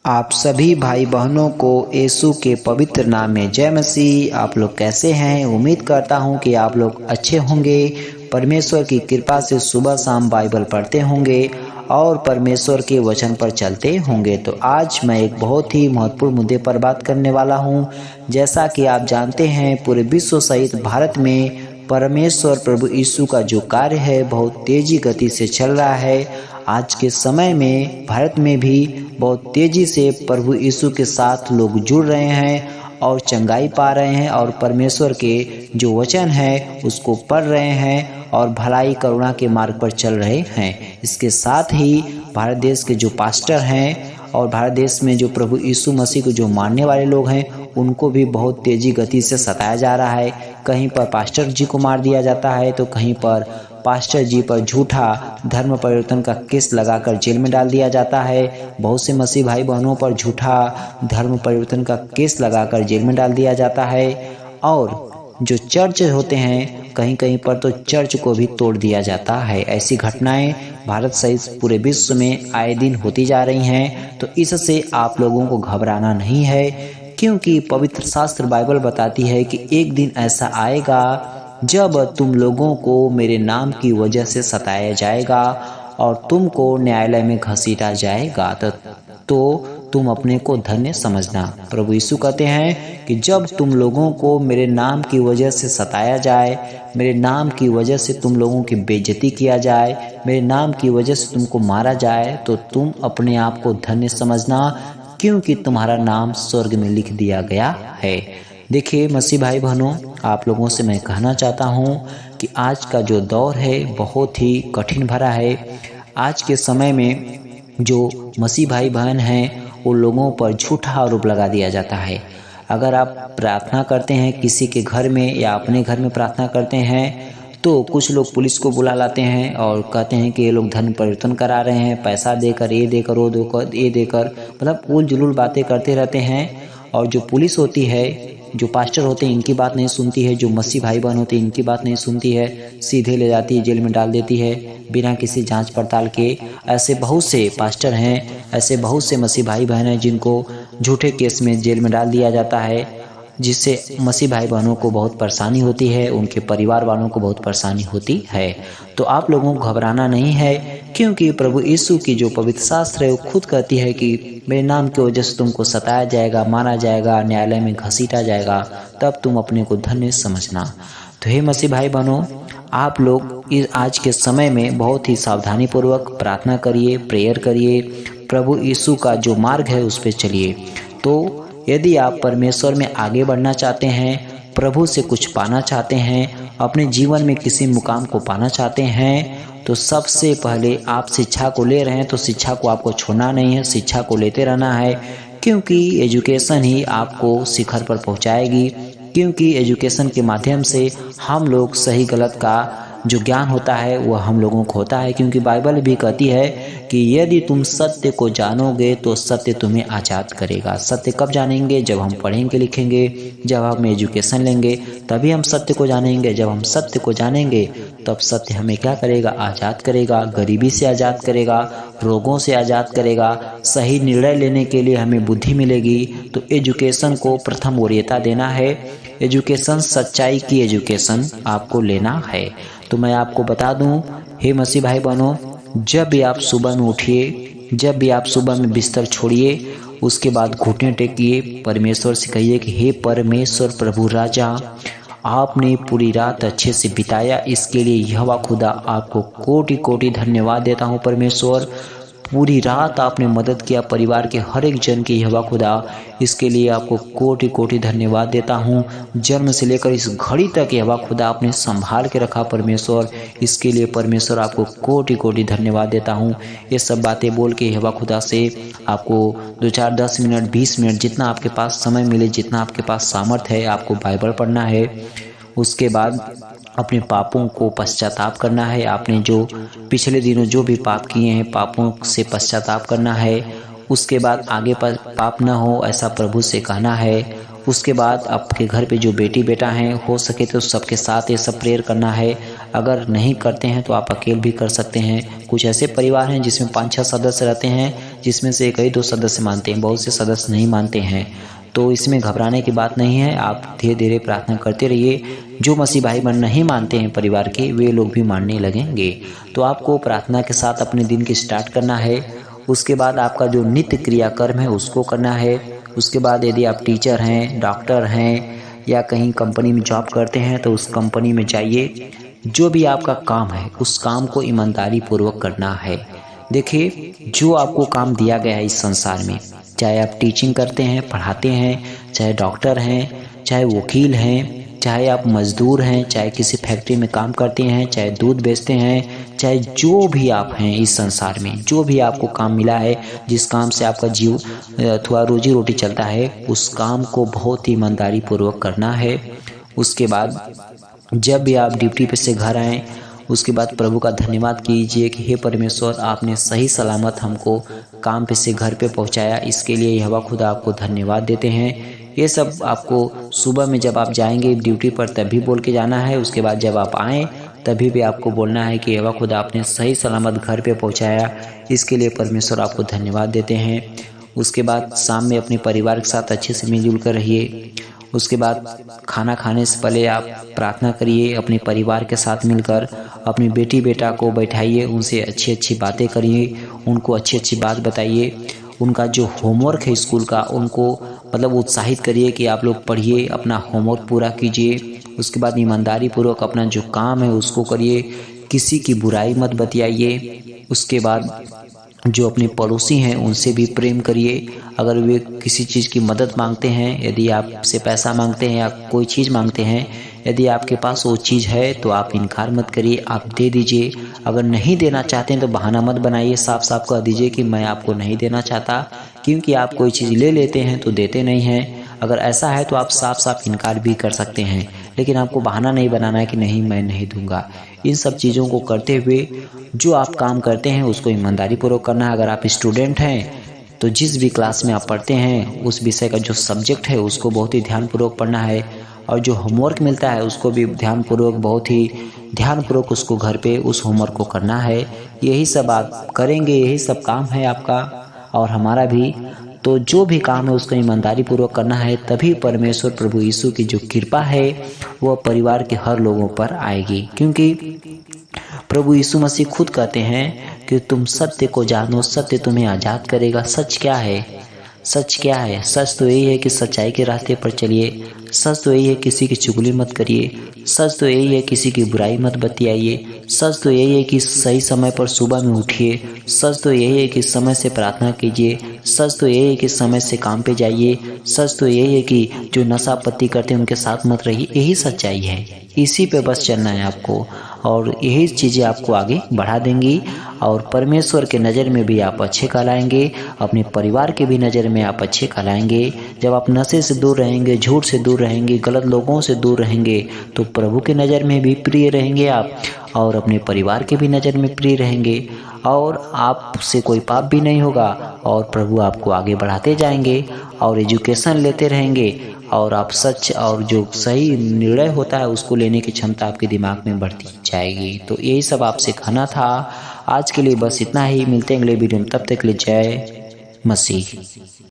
आप सभी भाई बहनों को यीशु के पवित्र नाम में जय मसीह। आप लोग कैसे हैं? उम्मीद करता हूं कि आप लोग अच्छे होंगे। परमेश्वर की कृपा से सुबह शाम बाइबल पढ़ते होंगे और परमेश्वर के वचन पर चलते होंगे। तो आज मैं एक बहुत ही महत्वपूर्ण मुद्दे पर बात करने वाला हूं। जैसा कि आप जानते हैं, पूरे विश्व सहित भारत में परमेश्वर प्रभु यीशु का जो कार्य है बहुत तेजी गति से चल रहा है। आज के समय में भारत में भी बहुत तेजी से प्रभु यीशु के साथ लोग जुड़ रहे हैं और चंगाई पा रहे हैं और परमेश्वर के जो वचन है उसको पढ़ रहे हैं और भलाई करुणा के मार्ग पर चल रहे हैं। इसके साथ ही भारत देश के जो पास्टर हैं और भारत देश में जो प्रभु यीशु मसीह को जो मानने वाले लोग हैं उनको भी बहुत तेजी गति से सताया जा रहा है। कहीं पर पास्टर जी को मार दिया जाता है तो कहीं पर पास्टर जी पर झूठा धर्म परिवर्तन का केस लगाकर जेल में डाल दिया जाता है। बहुत से मसीह भाई बहनों पर झूठा धर्म परिवर्तन का केस लगाकर जेल में डाल दिया जाता है। और जो चर्च होते हैं कहीं कहीं पर तो चर्च को भी तोड़ दिया जाता है। ऐसी घटनाएं भारत सहित पूरे विश्व में आए दिन होती जा रही हैं। तो इससे आप लोगों को घबराना नहीं है, क्योंकि पवित्र शास्त्र बाइबल बताती है कि एक दिन ऐसा आएगा जब तुम लोगों को मेरे नाम की वजह से सताया जाएगा और तुमको न्यायालय में घसीटा जाएगा। तो तुम अपने को धन्य समझना। प्रभु यीशु कहते हैं कि जब तुम लोगों को मेरे नाम की वजह से सताया जाए, मेरे नाम की वजह से तुम लोगों की बेइज्जती किया जाए, मेरे नाम की वजह से तुमको मारा जाए, तो तुम अपने आप को धन्य समझना, क्योंकि तुम्हारा नाम स्वर्ग में लिख दिया गया है। देखिए मसीह भाई बहनों, आप लोगों से मैं कहना चाहता हूँ कि आज का जो दौर है बहुत ही कठिन भरा है। आज के समय में जो मसीह भाई बहन हैं उन लोगों पर झूठा आरोप लगा दिया जाता है। अगर आप प्रार्थना करते हैं किसी के घर में या अपने घर में प्रार्थना करते हैं तो कुछ लोग पुलिस को बुला लाते हैं और कहते हैं कि ये लोग धर्म परिवर्तन करा रहे हैं, पैसा देकर, ये देकर, वो देकर, ये देकर, मतलब उल जुलूल बातें करते रहते हैं। और जो पुलिस होती है, जो पास्टर होते हैं, इनकी बात नहीं सुनती है। जो मसीह भाई बहन होते हैं इनकी बात नहीं सुनती है, सीधे ले जाती है, जेल में डाल देती है बिना किसी जांच पड़ताल के। ऐसे बहुत से पास्टर हैं, ऐसे बहुत से मसीह भाई बहन हैं जिनको झूठे केस में जेल में डाल दिया जाता है, जिससे मसीह भाई बहनों को बहुत परेशानी होती है, उनके परिवार वालों को बहुत परेशानी होती है। तो आप लोगों को घबराना नहीं है, क्योंकि प्रभु यीशु की जो पवित्र शास्त्र है वो खुद कहती है कि मेरे नाम की वजह से तुमको सताया जाएगा, मारा जाएगा, न्यायालय में घसीटा जाएगा, तब तुम अपने को धन्य समझना। तो हे मसीह भाई बहनों, आप लोग इस आज के समय में बहुत ही सावधानी पूर्वक प्रार्थना करिए, प्रेयर करिए, प्रभु यीशु का जो मार्ग है उस पर चलिए। तो यदि आप परमेश्वर में आगे बढ़ना चाहते हैं, प्रभु से कुछ पाना चाहते हैं, अपने जीवन में किसी मुकाम को पाना चाहते हैं, तो सबसे पहले आप शिक्षा को ले रहे हैं तो शिक्षा को आपको छोड़ना नहीं है, शिक्षा को लेते रहना है, क्योंकि एजुकेशन ही आपको शिखर पर पहुंचाएगी। क्योंकि एजुकेशन के माध्यम से हम लोग सही गलत का जो ज्ञान होता है वह हम लोगों को होता है। क्योंकि बाइबल भी कहती है कि यदि तुम सत्य को जानोगे तो सत्य तुम्हें आज़ाद करेगा। सत्य कब जानेंगे? जब हम पढ़ेंगे लिखेंगे, जब हम एजुकेशन लेंगे, तभी हम सत्य को जानेंगे। जब हम सत्य को जानेंगे तब सत्य हमें क्या करेगा? आज़ाद करेगा, गरीबी से आज़ाद करेगा, रोगों से आज़ाद करेगा, सही निर्णय लेने के लिए हमें बुद्धि मिलेगी। तो एजुकेशन को प्रथम वरीयता देना है। एजुकेशन, सच्चाई की एजुकेशन आपको लेना है। तो मैं आपको बता दूं, हे मसीह भाई बहनों, जब भी आप सुबह में उठिए, जब भी आप सुबह में बिस्तर छोड़िए, उसके बाद घुटने टेकिए, परमेश्वर से कहिए कि हे परमेश्वर प्रभु राजा, आपने पूरी रात अच्छे से बिताया, इसके लिए यहोवा खुदा आपको कोटि कोटि धन्यवाद देता हूँ। परमेश्वर, पूरी रात आपने मदद किया परिवार के हर एक जन की, यहोवा खुदा, इसके लिए आपको कोटि कोटि धन्यवाद देता हूँ। जन्म से लेकर इस घड़ी तक यहोवा खुदा आपने संभाल के रखा परमेश्वर, इसके लिए परमेश्वर आपको कोटि कोटि धन्यवाद देता हूँ। ये सब बातें बोल के यहोवा खुदा से आपको 2, 4, 10 मिनट, 20 मिनट, जितना आपके पास समय मिले, जितना आपके पास सामर्थ्य है, आपको बाइबल पढ़ना है। उसके बाद अपने पापों को पश्चाताप करना है। आपने जो पिछले दिनों जो भी पाप किए हैं, पापों से पश्चाताप करना है। उसके बाद आगे पर पाप न हो ऐसा प्रभु से कहना है। उसके बाद आपके घर पे जो बेटी बेटा हैं, हो सके तो सबके साथ ये सब प्रेयर करना है। अगर नहीं करते हैं तो आप अकेले भी कर सकते हैं। कुछ ऐसे परिवार हैं जिसमें 5-6 सदस्य रहते हैं, जिसमें से 1 ही 2 सदस्य मानते हैं, बहुत से सदस्य नहीं मानते हैं। तो इसमें घबराने की बात नहीं है, आप धीरे धीरे प्रार्थना करते रहिए। जो मसीह भाई बहन नहीं मानते हैं परिवार के, वे लोग भी मानने लगेंगे। तो आपको प्रार्थना के साथ अपने दिन की स्टार्ट करना है। उसके बाद आपका जो नित्य क्रियाकर्म है उसको करना है। उसके बाद यदि आप टीचर हैं, डॉक्टर हैं या कहीं कंपनी में जॉब करते हैं तो उस कंपनी में जाइए। जो भी आपका काम है उस काम को ईमानदारी पूर्वक करना है। देखिए, जो आपको काम दिया गया है इस संसार में, चाहे आप टीचिंग करते हैं, पढ़ाते हैं, चाहे डॉक्टर हैं, चाहे वकील हैं, चाहे आप मजदूर हैं, चाहे किसी फैक्ट्री में काम करते हैं, चाहे दूध बेचते हैं, चाहे जो भी आप हैं इस संसार में, जो भी आपको काम मिला है, जिस काम से आपका जीव थोड़ा रोजी रोटी चलता है, उस काम को बहुत ईमानदारी पूर्वक करना है। उसके बाद जब भी आप ड्यूटी पे से घर आएँ, उसके बाद प्रभु का धन्यवाद कीजिए कि हे परमेश्वर, आपने सही सलामत हमको काम पे से घर पे पहुंचाया, इसके लिए यहोवा खुदा आपको धन्यवाद देते हैं। ये सब आपको सुबह में जब आप जाएंगे ड्यूटी पर तभी बोल के जाना है। उसके बाद जब आप आएँ तभी भी आपको बोलना है कि यहोवा खुदा आपने सही सलामत घर पे पहुंचाया, इसके लिए परमेश्वर आपको धन्यवाद देते हैं। उसके बाद शाम में अपने परिवार के साथ अच्छे से मिलजुल कर रहिए। उसके बाद खाना खाने से पहले आप प्रार्थना करिए अपने परिवार के साथ मिलकर। अपनी बेटी बेटा को बैठाइए, उनसे अच्छी अच्छी बातें करिए, उनको अच्छी अच्छी बात बताइए। उनका जो होमवर्क है स्कूल का, उनको मतलब उत्साहित करिए कि आप लोग पढ़िए, अपना होमवर्क पूरा कीजिए। उसके बाद ईमानदारी पूर्वक अपना जो काम है उसको करिए, किसी की बुराई मत बतियाइए। उसके बाद जो अपने पड़ोसी हैं उनसे भी प्रेम करिए। अगर वे किसी चीज़ की मदद मांगते हैं, यदि आपसे पैसा मांगते हैं या कोई चीज़ मांगते हैं, यदि आपके पास वो चीज़ है तो आप इनकार मत करिए, आप दे दीजिए। अगर नहीं देना चाहते हैं तो बहाना मत बनाइए, साफ साफ कह दीजिए कि मैं आपको नहीं देना चाहता, क्योंकि आप कोई चीज़ ले लेते हैं तो देते नहीं हैं। अगर ऐसा है तो आप साफ साफ इनकार भी कर सकते हैं, लेकिन आपको बहाना नहीं बनाना है कि नहीं मैं नहीं दूंगा। इन सब चीज़ों को करते हुए जो आप काम करते हैं उसको ईमानदारी पूर्वक करना है। अगर आप स्टूडेंट हैं तो जिस भी क्लास में आप पढ़ते हैं उस विषय का जो सब्जेक्ट है उसको बहुत ही ध्यानपूर्वक पढ़ना है, और जो होमवर्क मिलता है उसको भी ध्यानपूर्वक, बहुत ही ध्यानपूर्वक उसको घर पे उस होमवर्क को करना है। यही सब आप करेंगे, यही सब काम है आपका और हमारा भी। तो जो भी काम है उसको ईमानदारी पूर्वक करना है, तभी परमेश्वर प्रभु यीशु की जो कृपा है वह परिवार के हर लोगों पर आएगी। क्योंकि प्रभु यीशु मसीह खुद कहते हैं कि तुम सत्य को जानो, सत्य तुम्हें आज़ाद करेगा। सच क्या है? सच क्या है? सच तो यही है कि सच्चाई के रास्ते पर चलिए। सच तो यही है किसी की चुगली मत करिए। सच तो यही है किसी की बुराई मत बतियाइए। सच तो यही है कि सही समय पर सुबह में उठिए। सच तो यही है कि समय से प्रार्थना कीजिए। सच तो यही है कि समय से काम पे जाइए। सच तो यही है कि जो नशा पत्ती करते हैं उनके साथ मत रहिए। यही सच्चाई है, इसी पे बस चलना है आपको, और यही चीज़ें आपको आगे बढ़ा देंगी और परमेश्वर के नज़र में भी आप अच्छे कहलाएंगे, अपने परिवार के भी नज़र में आप अच्छे कहलाएंगे। जब आप नशे से दूर रहेंगे, झूठ से दूर रहेंगे, गलत लोगों से दूर रहेंगे, तो प्रभु के नज़र में भी प्रिय रहेंगे आप, और अपने परिवार के भी नज़र में प्रिय रहेंगे, और आपसे कोई पाप भी नहीं होगा, और प्रभु आपको आगे बढ़ाते जाएंगे और एजुकेशन लेते रहेंगे, और आप सच और जो सही निर्णय होता है उसको लेने की क्षमता आपके दिमाग में बढ़ती जाएगी। तो यही सब आपसे कहना था। आज के लिए बस इतना ही, मिलते हैं अगले वीडियो में, तब तक के लिए जय मसीह।